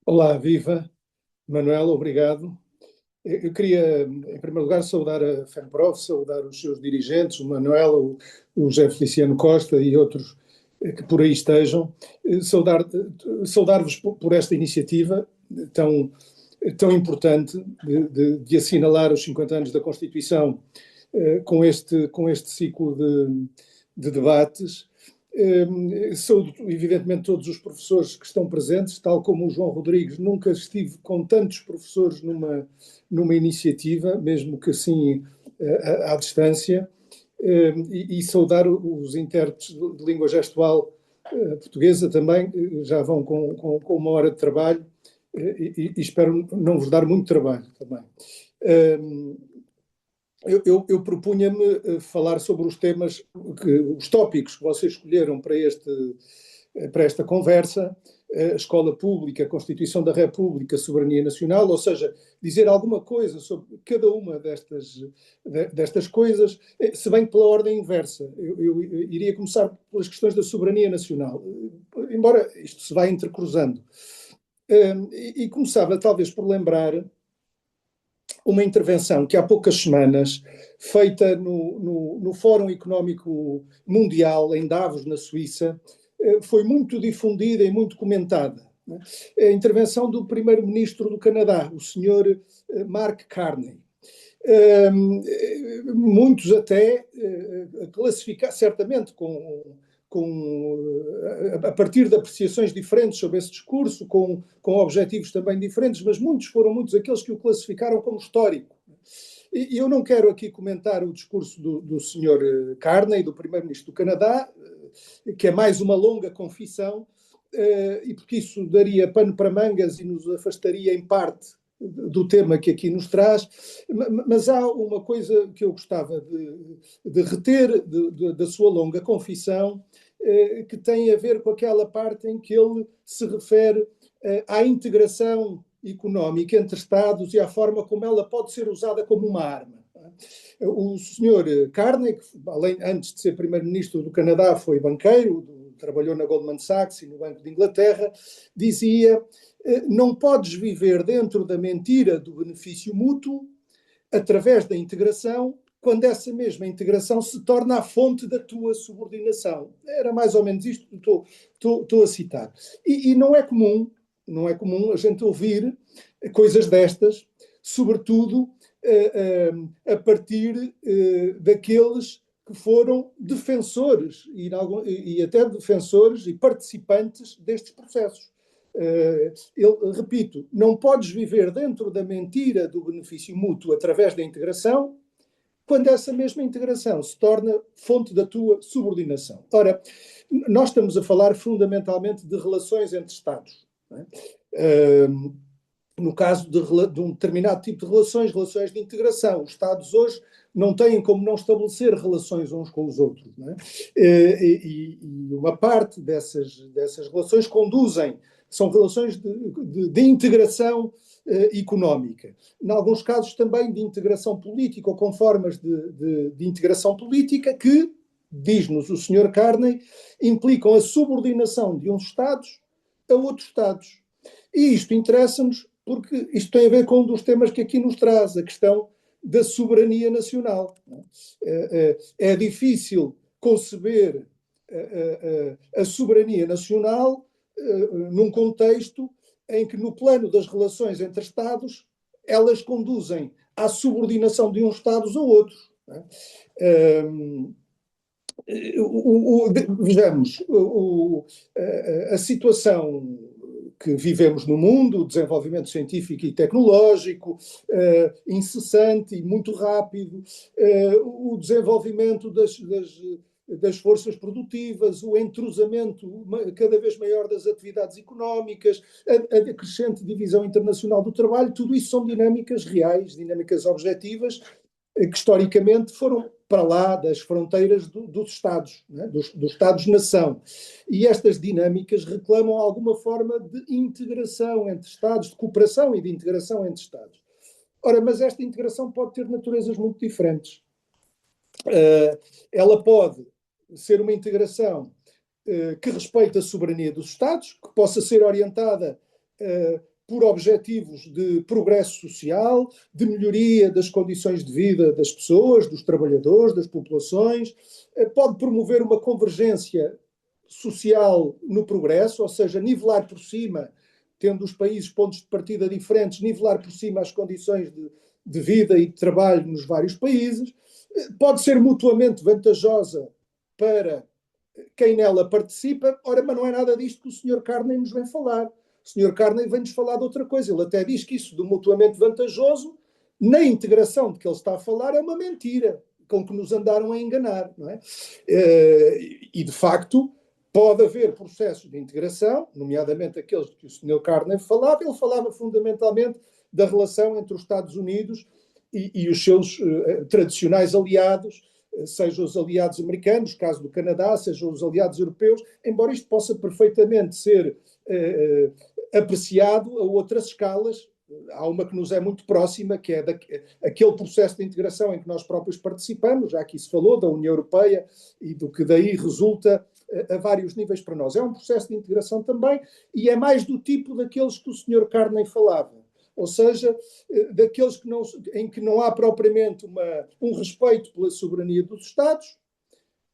Olá, viva, Manuel, obrigado. Eu queria, em primeiro lugar, saudar a FEMPROF, saudar os seus dirigentes, o Manuel, o José Feliciano Costa e outros que por aí estejam. Saudar-vos por esta iniciativa tão, tão importante de assinalar os 50 anos da Constituição com este ciclo de debates. Saúdo, evidentemente, todos os professores que estão presentes, tal como o João Rodrigues. Nunca estive com tantos professores numa iniciativa, mesmo que assim à distância, e saudar os intérpretes de língua gestual portuguesa também, já vão com uma hora de trabalho, e espero não vos dar muito trabalho também. Eu propunha-me falar sobre os temas, os tópicos que vocês escolheram para esta conversa: a escola pública, a Constituição da República, a soberania nacional, ou seja, dizer alguma coisa sobre cada uma destas coisas, se bem que pela ordem inversa. Eu iria começar pelas questões da soberania nacional, embora isto se vá entrecruzando. E começava talvez por lembrar uma intervenção que há poucas semanas, feita no Fórum Económico Mundial, em Davos, na Suíça, foi muito difundida e muito comentada. A intervenção do primeiro-ministro do Canadá, o senhor Mark Carney. Muitos até classificar, certamente a partir de apreciações diferentes sobre esse discurso, com objetivos também diferentes, mas foram muitos aqueles que o classificaram como histórico. E eu não quero aqui comentar o discurso do Sr. Carney, do Primeiro-Ministro do Canadá, que é mais uma longa confissão, e porque isso daria pano para mangas e nos afastaria em parte do tema que aqui nos traz, mas há uma coisa que eu gostava de reter da sua longa confissão, que tem a ver com aquela parte em que ele se refere à integração económica entre Estados e à forma como ela pode ser usada como uma arma. O Sr. Carney, que antes de ser primeiro-ministro do Canadá, foi banqueiro, trabalhou na Goldman Sachs e no Banco de Inglaterra, dizia: não podes viver dentro da mentira do benefício mútuo através da integração, quando essa mesma integração se torna a fonte da tua subordinação. Era mais ou menos isto que estou a citar. E não é comum a gente ouvir coisas destas, sobretudo a partir daqueles que foram defensores e até defensores e participantes destes processos. Repito, não podes viver dentro da mentira do benefício mútuo através da integração, quando essa mesma integração se torna fonte da tua subordinação. Ora, nós estamos a falar fundamentalmente de relações entre Estados. Não é? No caso de um determinado tipo de relações de integração. Os Estados hoje não têm como não estabelecer relações uns com os outros. Não é? E uma parte dessas relações são relações de integração económica. Em alguns casos também de integração política, ou com formas de integração política que, diz-nos o Sr. Carney, implicam a subordinação de uns Estados a outros Estados. E isto interessa-nos porque isto tem a ver com um dos temas que aqui nos traz, a questão da soberania nacional. É difícil conceber a soberania nacional num contexto em que, no plano das relações entre Estados, elas conduzem à subordinação de uns Estados a outros. Vejamos, a situação que vivemos no mundo, o desenvolvimento científico e tecnológico incessante e muito rápido, o desenvolvimento das forças produtivas, o entrosamento cada vez maior das atividades económicas, a crescente divisão internacional do trabalho, tudo isso são dinâmicas reais, dinâmicas objetivas, que historicamente foram para lá das fronteiras dos Estados, né? dos Estados-nação. E estas dinâmicas reclamam alguma forma de integração entre Estados, de cooperação e de integração entre Estados. Ora, mas esta integração pode ter naturezas muito diferentes. Ela pode ser uma integração que respeite a soberania dos Estados, que possa ser orientada por objetivos de progresso social, de melhoria das condições de vida das pessoas, dos trabalhadores, das populações, pode promover uma convergência social no progresso, ou seja, nivelar por cima, tendo os países pontos de partida diferentes, nivelar por cima as condições de vida e de trabalho nos vários países, pode ser mutuamente vantajosa para quem nela participa. Ora, mas não é nada disto que o Sr. Carney nos vem falar. O Sr. Carney vem-nos falar de outra coisa. Ele até diz que isso do mutuamente vantajoso, na integração de que ele está a falar, é uma mentira com que nos andaram a enganar, não é? E, de facto, pode haver processos de integração, nomeadamente aqueles de que o Sr. Carney falava. Ele falava fundamentalmente da relação entre os Estados Unidos e os seus tradicionais aliados, sejam os aliados americanos, caso do Canadá, sejam os aliados europeus, embora isto possa perfeitamente ser apreciado a outras escalas. Há uma que nos é muito próxima, que é aquele processo de integração em que nós próprios participamos, já aqui se falou da União Europeia e do que daí resulta a vários níveis para nós. É um processo de integração também, e é mais do tipo daqueles que o Sr. Carney falava. Ou seja, daqueles em que não há propriamente um respeito pela soberania dos Estados.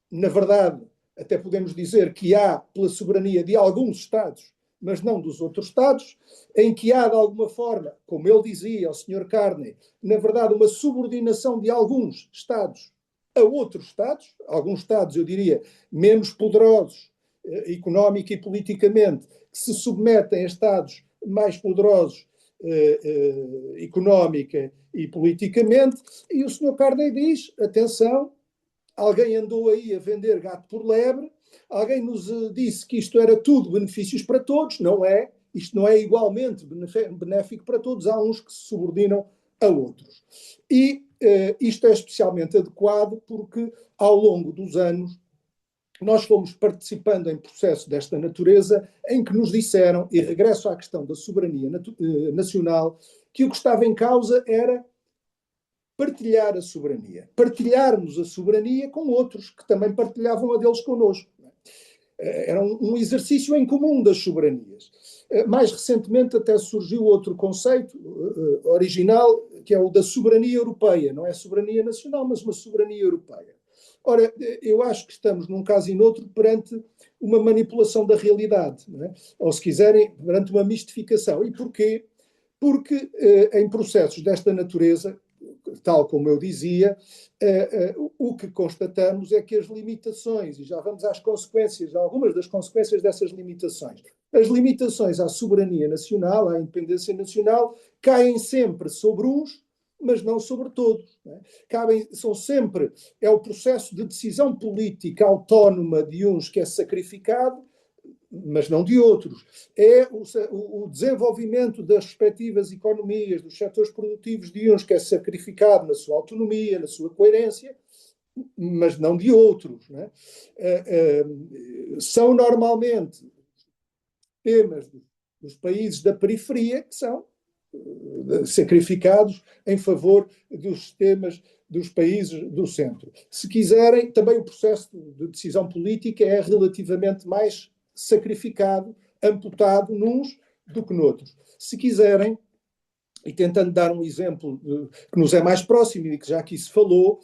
Na verdade, até podemos dizer que há pela soberania de alguns Estados, mas não dos outros Estados, em que há, de alguma forma, como ele dizia ao Sr. Carney, na verdade, uma subordinação de alguns Estados a outros Estados, alguns Estados, eu diria, menos poderosos económica e politicamente, que se submetem a Estados mais poderosos económica e politicamente, e o Sr. Carney diz, atenção, alguém andou aí a vender gato por lebre, alguém nos disse que isto era tudo benefícios para todos. Não é, isto não é igualmente benéfico para todos, há uns que se subordinam a outros. E isto é especialmente adequado porque, ao longo dos anos, nós fomos participando em processos desta natureza em que nos disseram, e regresso à questão da soberania nacional, que o que estava em causa era partilhar a soberania. Partilharmos a soberania com outros que também partilhavam a deles connosco. Era um exercício em comum das soberanias. Mais recentemente até surgiu outro conceito original, que é o da soberania europeia. Não é soberania nacional, mas uma soberania europeia. Ora, eu acho que estamos, num caso e noutro, perante uma manipulação da realidade, não é? Ou, se quiserem, perante uma mistificação. E porquê? Porque em processos desta natureza, tal como eu dizia, o que constatamos é que as limitações, e já vamos às consequências, algumas das consequências dessas limitações, as limitações à soberania nacional, à independência nacional, caem sempre sobre uns, mas não sobre todos. Não é? São sempre, é o processo de decisão política autónoma de uns que é sacrificado, mas não de outros. É o desenvolvimento das respectivas economias, dos setores produtivos de uns que é sacrificado na sua autonomia, na sua coerência, mas não de outros. Não é? São normalmente temas dos países da periferia que são sacrificados em favor dos sistemas dos países do centro. Se quiserem, também o processo de decisão política é relativamente mais sacrificado, amputado nuns do que noutros. Se quiserem, e tentando dar um exemplo que nos é mais próximo e que já aqui se falou,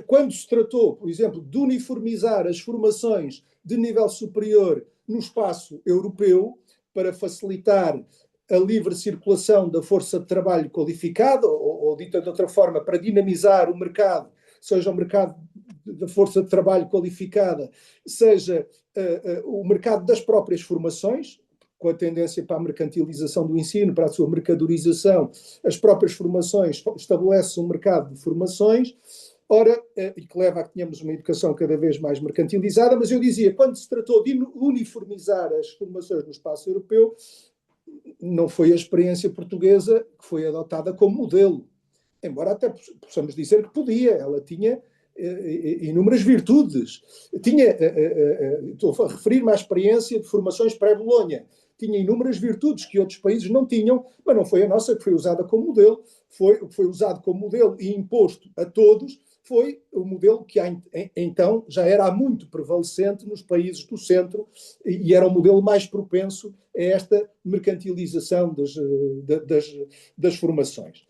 quando se tratou, por exemplo, de uniformizar as formações de nível superior no espaço europeu para facilitar a livre circulação da força de trabalho qualificada, ou dita de outra forma, para dinamizar o mercado, seja o mercado da força de trabalho qualificada, seja o mercado das próprias formações, com a tendência para a mercantilização do ensino, para a sua mercadorização, as próprias formações estabelecem um mercado de formações, ora, e que leva a que tenhamos uma educação cada vez mais mercantilizada, mas eu dizia, quando se tratou de uniformizar as formações no espaço europeu, não foi a experiência portuguesa que foi adotada como modelo, embora até possamos dizer que podia, ela tinha inúmeras virtudes. Estou a referir-me à experiência de formações pré-Bolonha, tinha inúmeras virtudes que outros países não tinham, mas não foi a nossa que foi usada como modelo, foi usado como modelo e imposto a todos, foi o modelo que então já era muito prevalecente nos países do centro e era o modelo mais propenso a esta mercantilização das formações.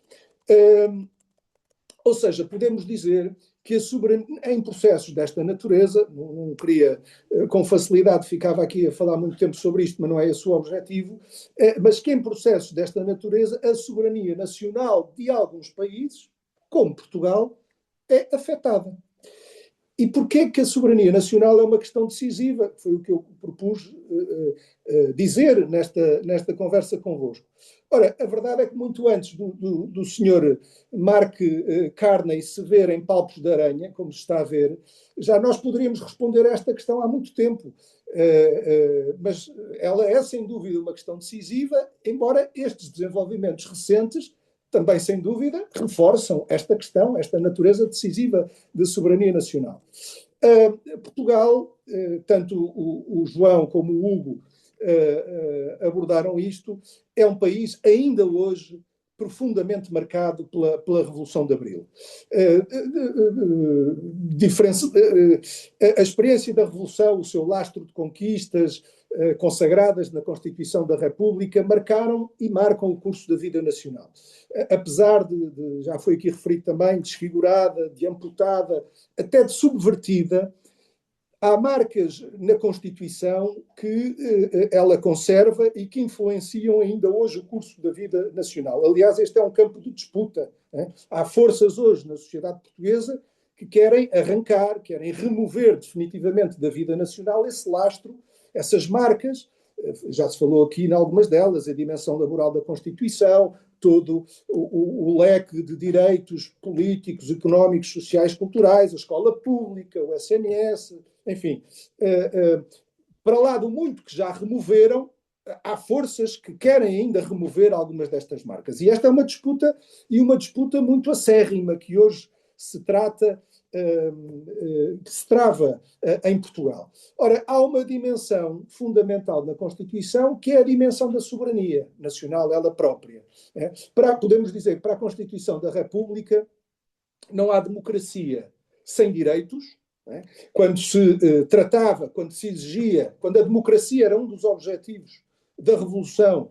Ou seja, podemos dizer que a soberania, em processos desta natureza, não queria, com facilidade, ficava aqui a falar muito tempo sobre isto, mas não é esse o objetivo, mas que em processos desta natureza, a soberania nacional de alguns países, como Portugal, é afetada. E porquê que a soberania nacional é uma questão decisiva? Foi o que eu propus dizer nesta conversa convosco. Ora, a verdade é que muito antes do senhor Mark Carney se ver em palpos de aranha, como se está a ver, já nós poderíamos responder a esta questão há muito tempo. Mas ela é, sem dúvida, uma questão decisiva, embora estes desenvolvimentos recentes também, sem dúvida, reforçam esta questão, esta natureza decisiva de soberania nacional. Portugal, tanto o João como o Hugo abordaram isto, é um país ainda hoje profundamente marcado pela Revolução de Abril. A experiência da Revolução, o seu lastro de conquistas consagradas na Constituição da República, marcaram e marcam o curso da vida nacional. Apesar de já foi aqui referido também, desfigurada, de amputada, até de subvertida, há marcas na Constituição que ela conserva e que influenciam ainda hoje o curso da vida nacional. Aliás, este é um campo de disputa. Né? Há forças hoje na sociedade portuguesa que querem arrancar, querem remover definitivamente da vida nacional esse lastro, essas marcas. Já se falou aqui em algumas delas, a dimensão laboral da Constituição, todo o leque de direitos políticos, económicos, sociais, culturais, a escola pública, o SNS, enfim. Para lá do muito que já removeram, há forças que querem ainda remover algumas destas marcas. E esta é uma disputa, e uma disputa muito acérrima, que hoje se trata, que se trava em Portugal. Ora, há uma dimensão fundamental na Constituição, que é a dimensão da soberania nacional, ela própria. Podemos dizer que para a Constituição da República não há democracia sem direitos. Quando se tratava, quando se exigia, quando a democracia era um dos objetivos da Revolução,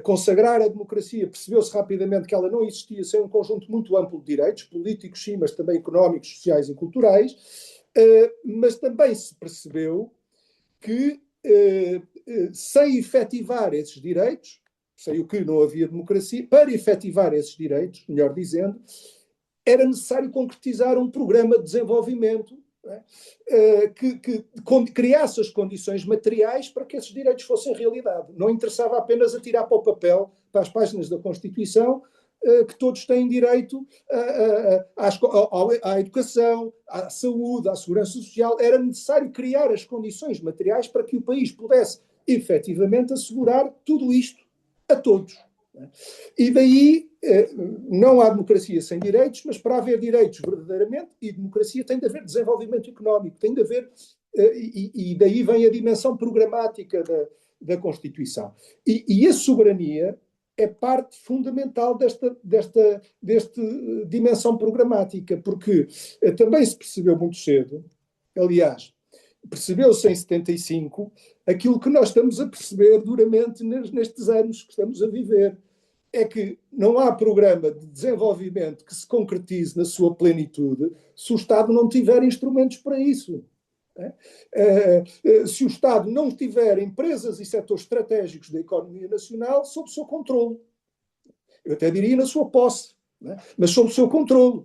consagrar a democracia, percebeu-se rapidamente que ela não existia sem um conjunto muito amplo de direitos, políticos sim, mas também económicos, sociais e culturais, mas também se percebeu que sem efetivar esses direitos, sem o que não havia democracia, para efetivar esses direitos, melhor dizendo, era necessário concretizar um programa de desenvolvimento que criasse as condições materiais para que esses direitos fossem realidade. Não interessava apenas atirar para o papel, para as páginas da Constituição, que todos têm direito à educação, à saúde, à segurança social. Era necessário criar as condições materiais para que o país pudesse efetivamente assegurar tudo isto a todos. E daí não há democracia sem direitos, mas para haver direitos verdadeiramente e democracia tem de haver desenvolvimento económico, tem de haver, e daí vem a dimensão programática da Constituição. E a soberania é parte fundamental desta dimensão programática, porque também se percebeu muito cedo, aliás, percebeu-se em 75, aquilo que nós estamos a perceber duramente nestes anos que estamos a viver. É que não há programa de desenvolvimento que se concretize na sua plenitude se o Estado não tiver instrumentos para isso. Se o Estado não tiver empresas e setores estratégicos da economia nacional sob o seu controle. Eu até diria na sua posse, mas sob o seu controle.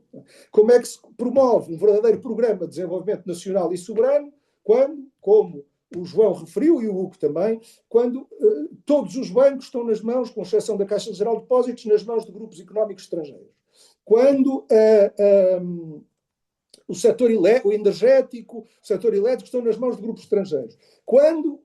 Como é que se promove um verdadeiro programa de desenvolvimento nacional e soberano quando, como o João referiu e o Hugo também, quando todos os bancos estão nas mãos, com exceção da Caixa Geral de Depósitos, nas mãos de grupos económicos estrangeiros. Quando o setor energético, o setor elétrico estão nas mãos de grupos estrangeiros. Quando,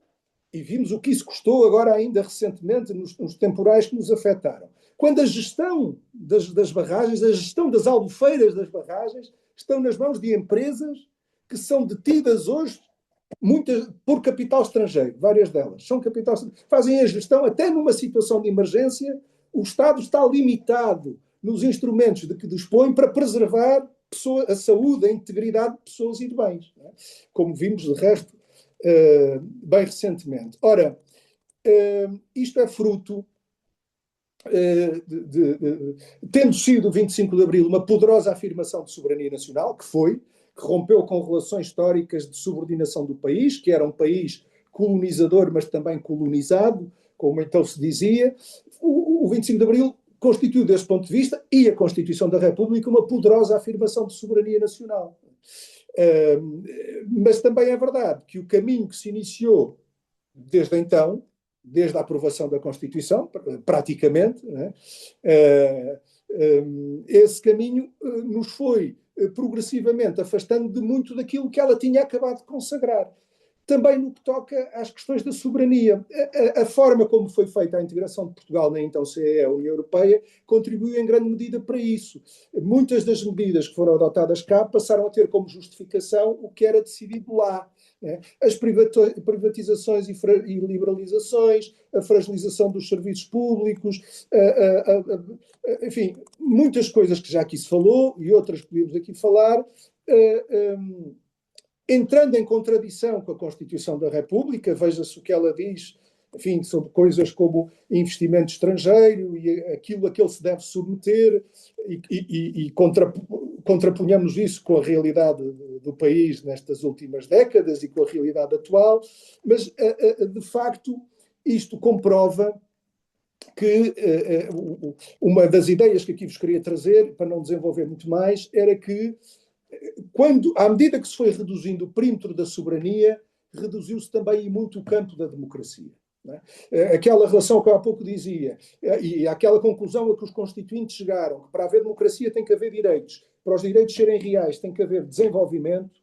e vimos o que isso custou agora ainda recentemente nos temporais que nos afetaram, quando a gestão das barragens, a gestão das albufeiras das barragens estão nas mãos de empresas que são detidas hoje muitas por capital estrangeiro, várias delas são capital estrangeiro, fazem a gestão até numa situação de emergência. O Estado está limitado nos instrumentos de que dispõe para preservar a saúde, a integridade de pessoas e de bens, não é? Como vimos, de resto, bem recentemente. Ora, isto é fruto, tendo sido o 25 de Abril uma poderosa afirmação de soberania nacional, que rompeu com relações históricas de subordinação do país, que era um país colonizador, mas também colonizado, como então se dizia. O 25 de Abril constituiu, desse ponto de vista, e a Constituição da República, uma poderosa afirmação de soberania nacional. Mas também é verdade que o caminho que se iniciou desde então, desde a aprovação da Constituição, praticamente, né, esse caminho nos foi progressivamente afastando de muito daquilo que ela tinha acabado de consagrar. Também no que toca às questões da soberania. A forma como foi feita a integração de Portugal na então CEE, a União Europeia, contribuiu em grande medida para isso. Muitas das medidas que foram adotadas cá passaram a ter como justificação o que era decidido lá. As privatizações e liberalizações, a fragilização dos serviços públicos, enfim, muitas coisas que já aqui se falou e outras que podíamos aqui falar, entrando em contradição com a Constituição da República. Veja-se o que ela diz, enfim, sobre coisas como investimento estrangeiro e aquilo a que ele se deve submeter, e contrapunhamos isso com a realidade do país nestas últimas décadas e com a realidade atual, mas, de facto, isto comprova que uma das ideias que aqui vos queria trazer, para não desenvolver muito mais, era que à medida que se foi reduzindo o perímetro da soberania, reduziu-se também muito o campo da democracia. Não é? Aquela relação que eu há pouco dizia, e aquela conclusão a que os constituintes chegaram, que para haver democracia tem que haver direitos, para os direitos serem reais tem que haver desenvolvimento,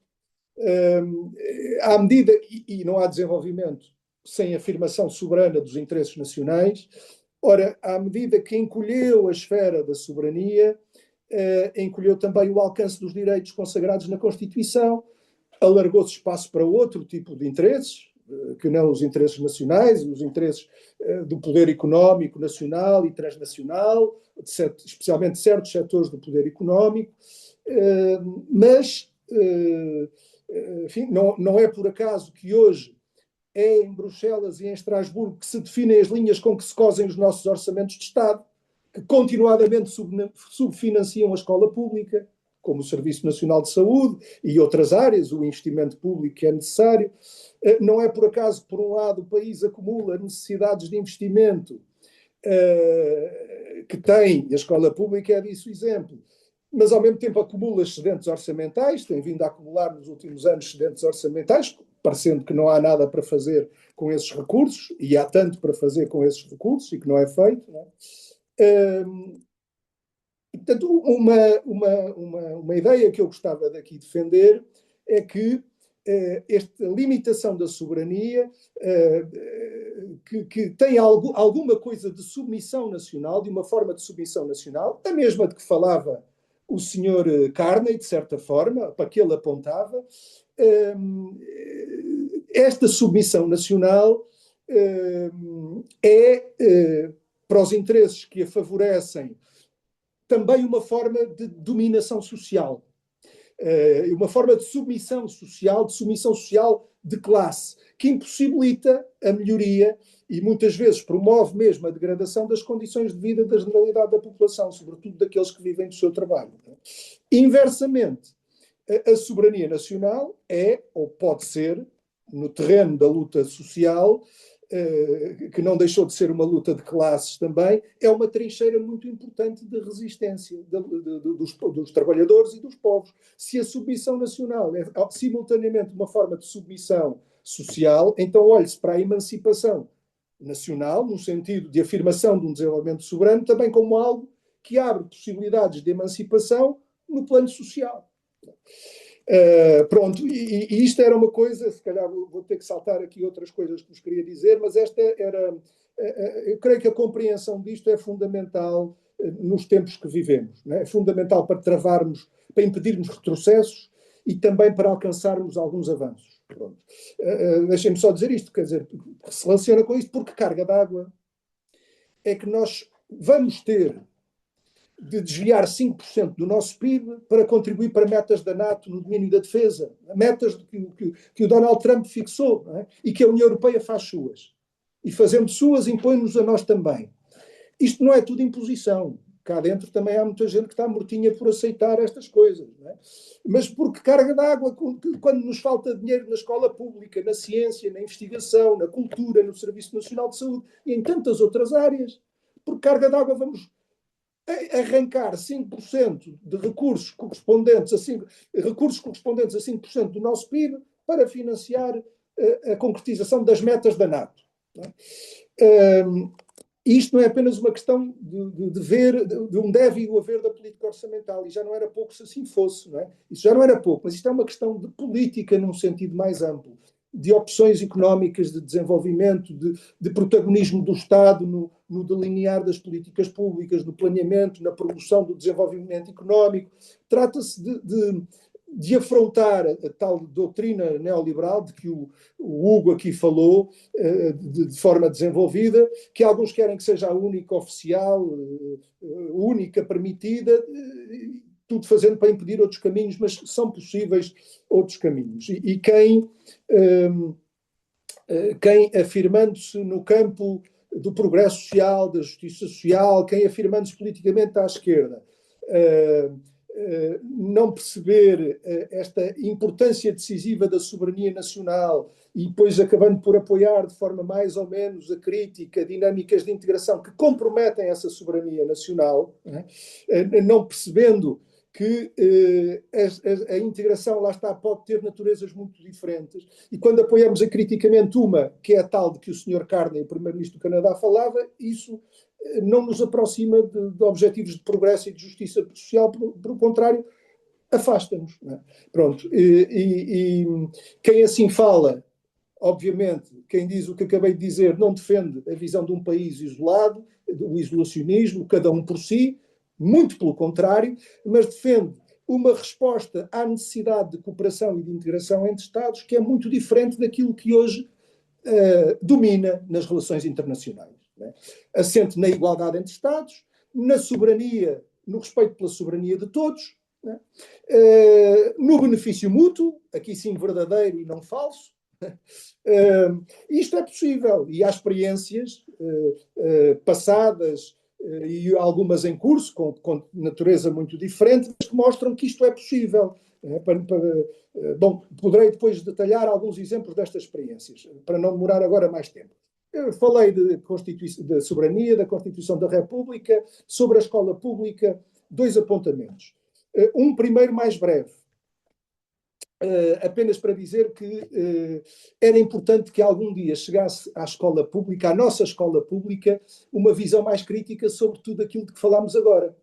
à medida, e não há desenvolvimento sem afirmação soberana dos interesses nacionais. Ora, à medida que encolheu a esfera da soberania, encolheu também o alcance dos direitos consagrados na Constituição, alargou-se espaço para outro tipo de interesses, que não os interesses nacionais, os interesses do poder económico nacional e transnacional, especialmente certos setores do poder económico, mas, enfim, não é por acaso que hoje é em Bruxelas e em Estrasburgo que se definem as linhas com que se cosem os nossos orçamentos de Estado, que continuadamente subfinanciam a escola pública, como o Serviço Nacional de Saúde e outras áreas, o investimento público que é necessário. Não é por acaso que, por um lado, o país acumula necessidades de investimento que tem, a escola pública é disso exemplo, mas ao mesmo tempo acumula excedentes orçamentais, tem vindo a acumular nos últimos anos excedentes orçamentais, parecendo que não há nada para fazer com esses recursos, e há tanto para fazer com esses recursos e que não é feito, não é? Portanto, uma ideia que eu gostava daqui defender é que esta limitação da soberania, que tem alguma coisa de submissão nacional, de uma forma de submissão nacional, a mesma de que falava o senhor Carney, de certa forma, para que ele apontava. Esta submissão nacional para os interesses que a favorecem, também uma forma de dominação social, uma forma de submissão social de classe, que impossibilita a melhoria e muitas vezes promove mesmo a degradação das condições de vida da generalidade da população, sobretudo daqueles que vivem do seu trabalho. Inversamente, a soberania nacional é, ou pode ser, no terreno da luta social, que não deixou de ser uma luta de classes também, é uma trincheira muito importante de resistência dos trabalhadores e dos povos. Se a submissão nacional é simultaneamente uma forma de submissão social, então olhe-se para a emancipação nacional, no sentido de afirmação de um desenvolvimento soberano, também como algo que abre possibilidades de emancipação no plano social. Pronto, e isto era uma coisa, se calhar vou ter que saltar aqui outras coisas que vos queria dizer, mas esta era, eu creio que a compreensão disto é fundamental nos tempos que vivemos, não é? É fundamental para travarmos, para impedirmos retrocessos e também para alcançarmos alguns avanços. Pronto. Deixem-me só dizer isto, quer dizer, se relaciona com isto, porque carga d'água é que nós vamos ter de desviar 5% do nosso PIB para contribuir para metas da NATO no domínio da defesa, metas que o Donald Trump fixou, não é? E que a União Europeia faz suas. E fazendo suas, impõe-nos a nós também. Isto não é tudo imposição. Cá dentro também há muita gente que está mortinha por aceitar estas coisas, não é? Mas porque carga d'água, quando nos falta dinheiro na escola pública, na ciência, na investigação, na cultura, no Serviço Nacional de Saúde e em tantas outras áreas, por carga d'água vamos arrancar 5% de recursos correspondentes a 5% do nosso PIB para financiar a concretização das metas da NATO. Não é? Isto não é apenas uma questão de um deve e o haver da política orçamental, e já não era pouco se assim fosse, não é? Isso já não era pouco, mas isto é uma questão de política num sentido mais amplo, de opções económicas, de desenvolvimento, de protagonismo do Estado no delinear das políticas públicas, no planeamento, na promoção do desenvolvimento económico. Trata-se de afrontar a tal doutrina neoliberal de que o Hugo aqui falou de forma desenvolvida, que alguns querem que seja a única oficial, única permitida, tudo fazendo para impedir outros caminhos, mas são possíveis outros caminhos. E quem afirmando-se no campo do progresso social, da justiça social, quem afirmando-se politicamente à esquerda, não perceber esta importância decisiva da soberania nacional e depois acabando por apoiar de forma mais ou menos a crítica, dinâmicas de integração que comprometem essa soberania nacional, não percebendo que a integração, lá está, pode ter naturezas muito diferentes, e quando apoiamos acriticamente uma, que é a tal de que o Sr. Carney, o Primeiro-Ministro do Canadá, falava, isso não nos aproxima de objetivos de progresso e de justiça social, pelo contrário, afasta-nos. Não é? Pronto, e quem assim fala, obviamente, quem diz o que acabei de dizer, não defende a visão de um país isolado, o isolacionismo, cada um por si, muito pelo contrário, mas defende uma resposta à necessidade de cooperação e de integração entre Estados que é muito diferente daquilo que hoje domina nas relações internacionais. Né? Assente na igualdade entre Estados, na soberania, no respeito pela soberania de todos, né? No benefício mútuo, aqui sim verdadeiro e não falso. Isto é possível e há experiências passadas e algumas em curso, com natureza muito diferente, mas que mostram que isto é possível. Bom, poderei depois detalhar alguns exemplos destas experiências, para não demorar agora mais tempo. Eu falei de soberania, da Constituição da República, sobre a escola pública, 2 apontamentos. Um primeiro mais breve, apenas para dizer que era importante que algum dia chegasse à escola pública, à nossa escola pública, uma visão mais crítica sobre tudo aquilo de que falámos agora.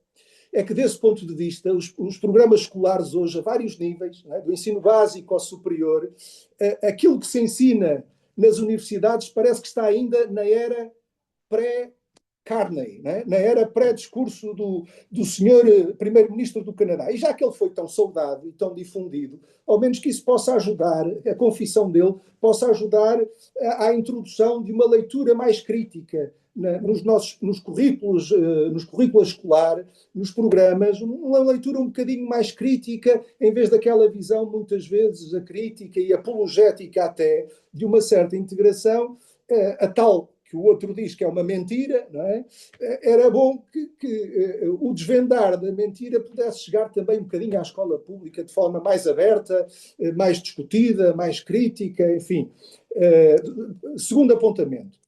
É que, desse ponto de vista, os programas escolares hoje, a vários níveis, né, do ensino básico ao superior, aquilo que se ensina nas universidades parece que está ainda na era pré-Carney, né? Na era pré-discurso do senhor primeiro-ministro do Canadá. E já que ele foi tão saudado e tão difundido, ao menos que isso possa ajudar, a confissão dele, possa ajudar à introdução de uma leitura mais crítica nos currículos escolar, nos programas, uma leitura um bocadinho mais crítica, em vez daquela visão, muitas vezes, a crítica e apologética até, de uma certa integração, a tal que o outro diz que é uma mentira, não é? Era bom que o desvendar da mentira pudesse chegar também um bocadinho à escola pública de forma mais aberta, mais discutida, mais crítica, enfim. Segundo apontamento.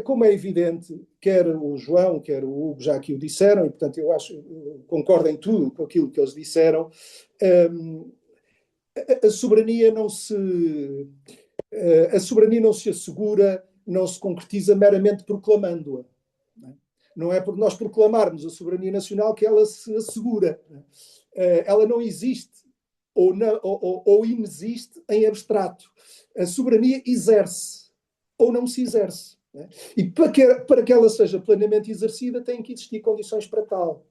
Como é evidente, quer o João, quer o Hugo já aqui o disseram, e portanto eu concordo em tudo com aquilo que eles disseram, a soberania não se assegura, não se concretiza meramente proclamando-a. Não é por nós proclamarmos a soberania nacional que ela se assegura. Ela não existe ou inexiste em abstrato. A soberania exerce ou não se exerce. E para que ela seja plenamente exercida, têm que existir condições para tal.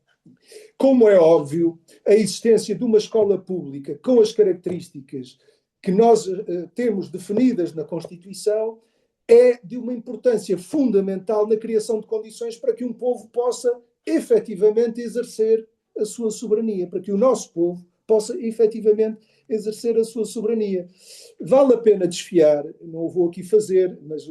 Como é óbvio, a existência de uma escola pública com as características que nós temos definidas na Constituição é de uma importância fundamental na criação de condições para que um povo possa efetivamente exercer a sua soberania, para que o nosso povo possa efetivamente exercer a sua soberania. Vale a pena desfiar, não o vou aqui fazer, mas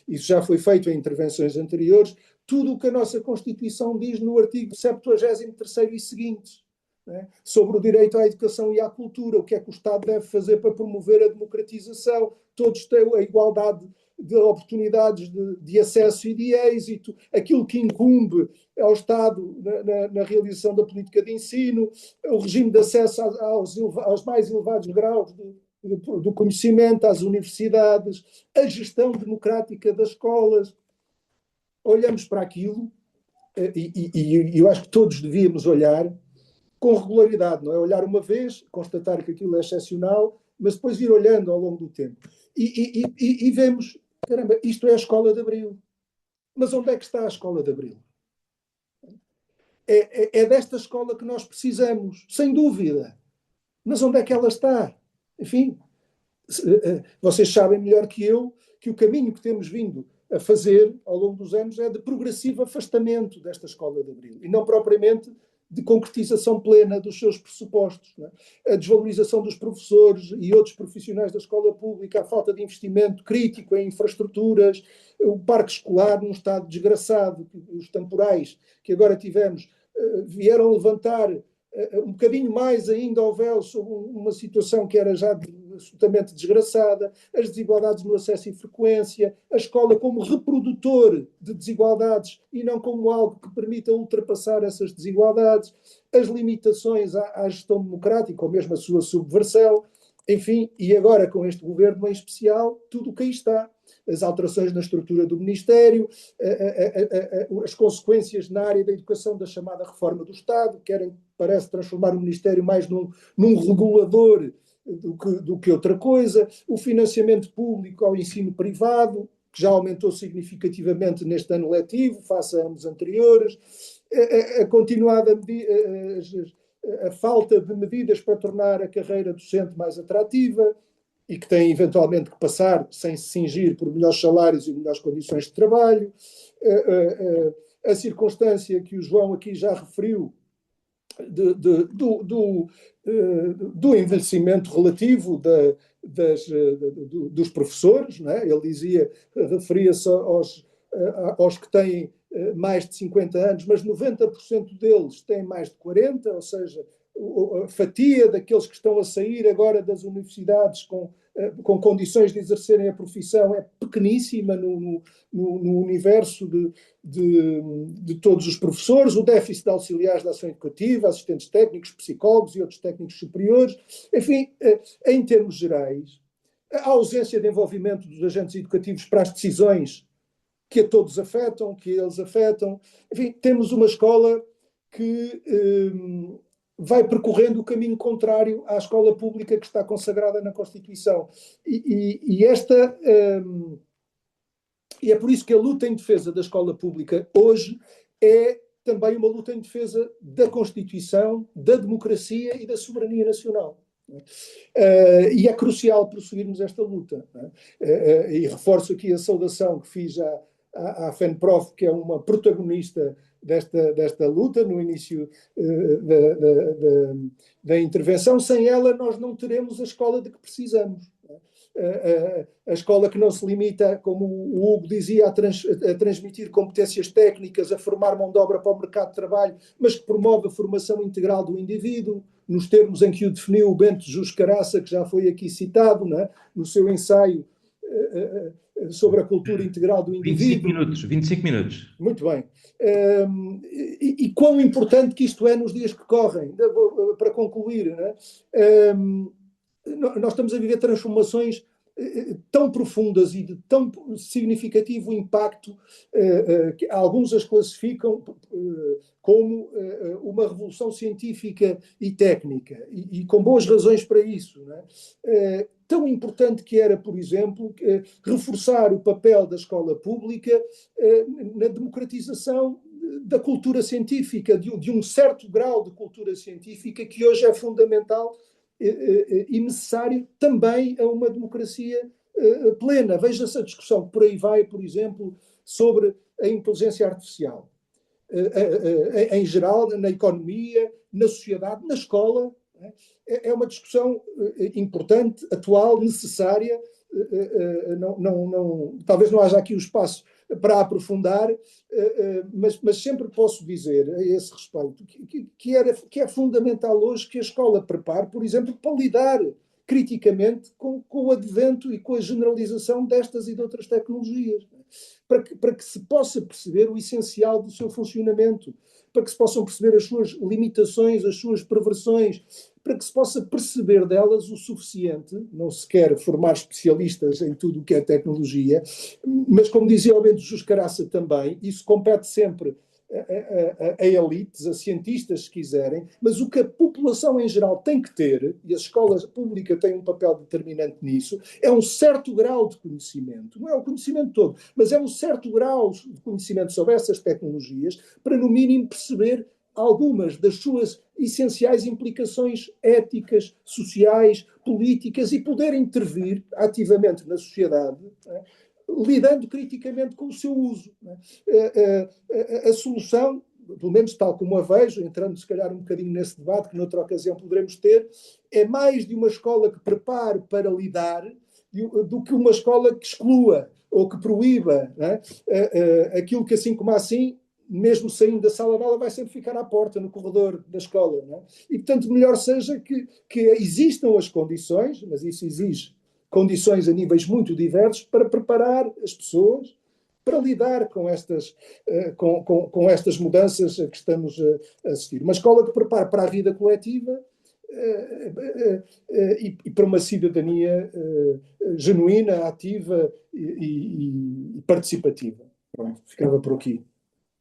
isso já foi feito em intervenções anteriores, tudo o que a nossa Constituição diz no artigo 73º e seguintes, né, sobre o direito à educação e à cultura, o que é que o Estado deve fazer para promover a democratização, todos têm a igualdade de oportunidades de acesso e de êxito, aquilo que incumbe ao Estado na realização da política de ensino, o regime de acesso aos mais elevados graus do conhecimento, às universidades, a gestão democrática das escolas. Olhamos para aquilo e eu acho que todos devíamos olhar com regularidade, não é? Olhar uma vez, constatar que aquilo é excepcional, mas depois ir olhando ao longo do tempo. E vemos, caramba, isto é a Escola de Abril. Mas onde é que está a Escola de Abril? É desta escola que nós precisamos, sem dúvida. Mas onde é que ela está? Enfim, vocês sabem melhor que eu que o caminho que temos vindo a fazer ao longo dos anos é de progressivo afastamento desta Escola de Abril e não propriamente de concretização plena dos seus pressupostos. Não é? A desvalorização dos professores e outros profissionais da escola pública, a falta de investimento crítico em infraestruturas, o parque escolar num estado desgraçado, os temporais que agora tivemos vieram levantar um bocadinho mais ainda ao véu sobre uma situação que era já absolutamente desgraçada, as desigualdades no acesso e frequência, a escola como reprodutor de desigualdades e não como algo que permita ultrapassar essas desigualdades, as limitações à gestão democrática ou mesmo a sua subversão, enfim, e agora com este governo em especial, tudo o que aí está. As alterações na estrutura do Ministério, as consequências na área da educação da chamada reforma do Estado, querem, parece, transformar o Ministério mais num regulador do que outra coisa, o financiamento público ao ensino privado, que já aumentou significativamente neste ano letivo, face a anos anteriores, a continuada a falta de medidas para tornar a carreira docente mais atrativa, e que tem eventualmente que passar sem se cingir por melhores salários e melhores condições de trabalho, a circunstância que o João aqui já referiu do envelhecimento relativo dos professores, não é? Ele dizia, referia-se aos que têm mais de 50 anos, mas 90% deles têm mais de 40, ou seja, a fatia daqueles que estão a sair agora das universidades com condições de exercerem a profissão é pequeníssima no universo de todos os professores, o déficit de auxiliares da ação educativa, assistentes técnicos, psicólogos e outros técnicos superiores, enfim, em termos gerais, a ausência de envolvimento dos agentes educativos para as decisões que a todos afetam, que eles afetam, enfim, temos uma escola que vai percorrendo o caminho contrário à escola pública que está consagrada na Constituição. E é por isso que a luta em defesa da escola pública hoje é também uma luta em defesa da Constituição, da democracia e da soberania nacional. E é crucial prosseguirmos esta luta. E reforço aqui a saudação que fiz à FENPROF, que é uma protagonista desta luta no início da intervenção. Sem ela nós não teremos a escola de que precisamos. A escola que não se limita, como o Hugo dizia, a transmitir competências técnicas, a formar mão de obra para o mercado de trabalho, mas que promove a formação integral do indivíduo, nos termos em que o definiu o Bento Jus Caraça, que já foi aqui citado, não é? No seu ensaio sobre a cultura integral do indivíduo. 25 minutos. Muito bem. E quão importante que isto é nos dias que correm, para concluir, não é? Nós estamos a viver transformações tão profundas e de tão significativo impacto que alguns as classificam como uma revolução científica e técnica, e com boas razões para isso. Não é? Tão importante que era, por exemplo, reforçar o papel da escola pública na democratização da cultura científica, de um certo grau de cultura científica que hoje é fundamental e necessário também a uma democracia plena. Veja-se a discussão que por aí vai, por exemplo, sobre a inteligência artificial. em geral, na economia, na sociedade, na escola. É uma discussão importante, atual, necessária. Talvez não haja aqui o espaço para aprofundar, mas sempre posso dizer a esse respeito que é fundamental hoje que a escola prepare, por exemplo, para lidar criticamente com o advento e com a generalização destas e de outras tecnologias, para que se possa perceber o essencial do seu funcionamento, para que se possam perceber as suas limitações, as suas perversões, para que se possa perceber delas o suficiente. Não se quer formar especialistas em tudo o que é tecnologia, mas, como dizia o Bento Jesus Caraça também, isso compete sempre a elites, a cientistas, se quiserem, mas o que a população em geral tem que ter, e a escola pública tem um papel determinante nisso, é um certo grau de conhecimento. Não é o conhecimento todo, mas é um certo grau de conhecimento sobre essas tecnologias, para, no mínimo, perceber algumas das suas essenciais implicações éticas, sociais, políticas, e poder intervir ativamente na sociedade, lidando criticamente com o seu uso. A solução, pelo menos tal como a vejo, entrando se calhar um bocadinho nesse debate que noutra ocasião poderemos ter, é mais de uma escola que prepare para lidar do que uma escola que exclua ou que proíba, aquilo que, assim como assim, mesmo saindo da sala de aula, vai sempre ficar à porta, no corredor da escola. E, portanto, melhor seja que existam as condições, mas isso exige condições a níveis muito diversos, para preparar as pessoas para lidar com estas mudanças a que estamos a assistir. Uma escola que prepara para a vida coletiva e para uma cidadania genuína, ativa e participativa. Pronto, ficava por aqui.